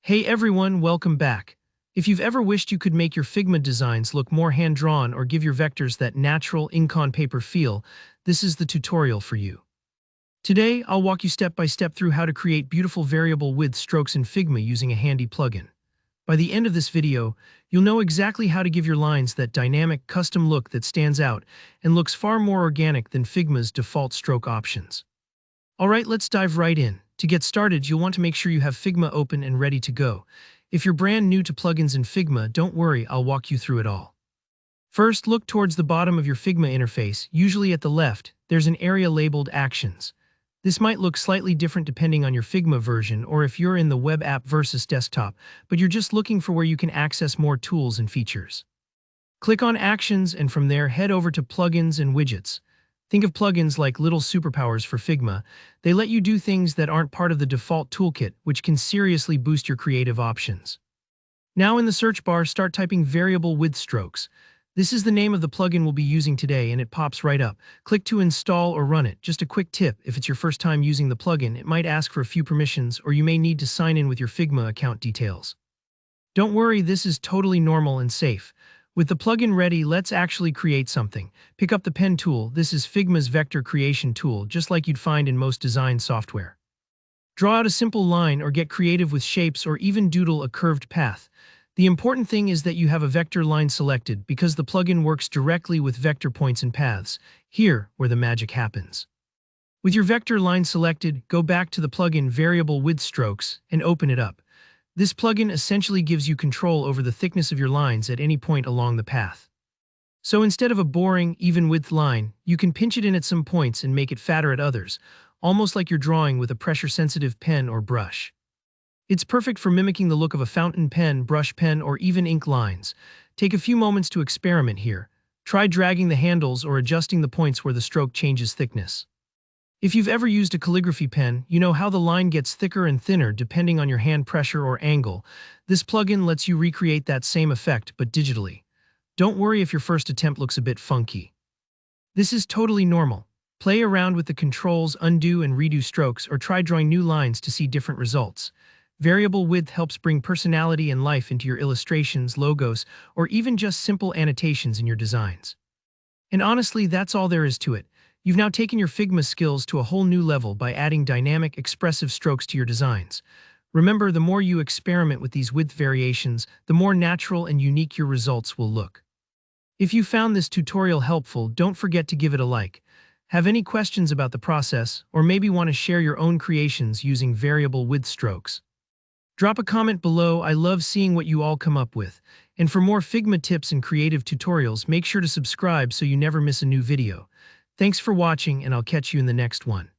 Hey everyone, welcome back. If you've ever wished you could make your Figma designs look more hand-drawn or give your vectors that natural ink on paper feel, this is the tutorial for you. Today, I'll walk you step by step through how to create beautiful variable width strokes in Figma using a handy plugin. By the end of this video, you'll know exactly how to give your lines that dynamic, custom look that stands out and looks far more organic than Figma's default stroke options. Alright, let's dive right in. To get started, you'll want to make sure you have Figma open and ready to go. If you're brand new to plugins in Figma, don't worry, I'll walk you through it all. First, look towards the bottom of your Figma interface. Usually at the left, there's an area labeled Actions. This might look slightly different depending on your Figma version or if you're in the web app versus desktop, but you're just looking for where you can access more tools and features. Click on Actions and from there head over to Plugins and Widgets. Think of plugins like little superpowers for Figma. They let you do things that aren't part of the default toolkit, which can seriously boost your creative options. Now in the search bar, start typing variable width strokes. This is the name of the plugin we'll be using today and it pops right up. Click to install or run it. Just a quick tip, if it's your first time using the plugin, it might ask for a few permissions or you may need to sign in with your Figma account details. Don't worry, this is totally normal and safe. With the plugin ready, let's actually create something. Pick up the pen tool. This is Figma's vector creation tool, just like you'd find in most design software. Draw out a simple line or get creative with shapes or even doodle a curved path. The important thing is that you have a vector line selected because the plugin works directly with vector points and paths. Here, where the magic happens. With your vector line selected, go back to the plugin variable width strokes and open it up. This plugin essentially gives you control over the thickness of your lines at any point along the path. So instead of a boring, even width line, you can pinch it in at some points and make it fatter at others, almost like you're drawing with a pressure-sensitive pen or brush. It's perfect for mimicking the look of a fountain pen, brush pen, or even ink lines. Take a few moments to experiment here. Try dragging the handles or adjusting the points where the stroke changes thickness. If you've ever used a calligraphy pen, you know how the line gets thicker and thinner depending on your hand pressure or angle. This plugin lets you recreate that same effect, but digitally. Don't worry if your first attempt looks a bit funky. This is totally normal. Play around with the controls, undo and redo strokes, or try drawing new lines to see different results. Variable width helps bring personality and life into your illustrations, logos, or even just simple annotations in your designs. And honestly, that's all there is to it. You've now taken your Figma skills to a whole new level by adding dynamic, expressive strokes to your designs. Remember, the more you experiment with these width variations, the more natural and unique your results will look. If you found this tutorial helpful, don't forget to give it a like. Have any questions about the process, or maybe want to share your own creations using variable width strokes? Drop a comment below. I love seeing what you all come up with. And for more Figma tips and creative tutorials, make sure to subscribe so you never miss a new video. Thanks for watching, and I'll catch you in the next one.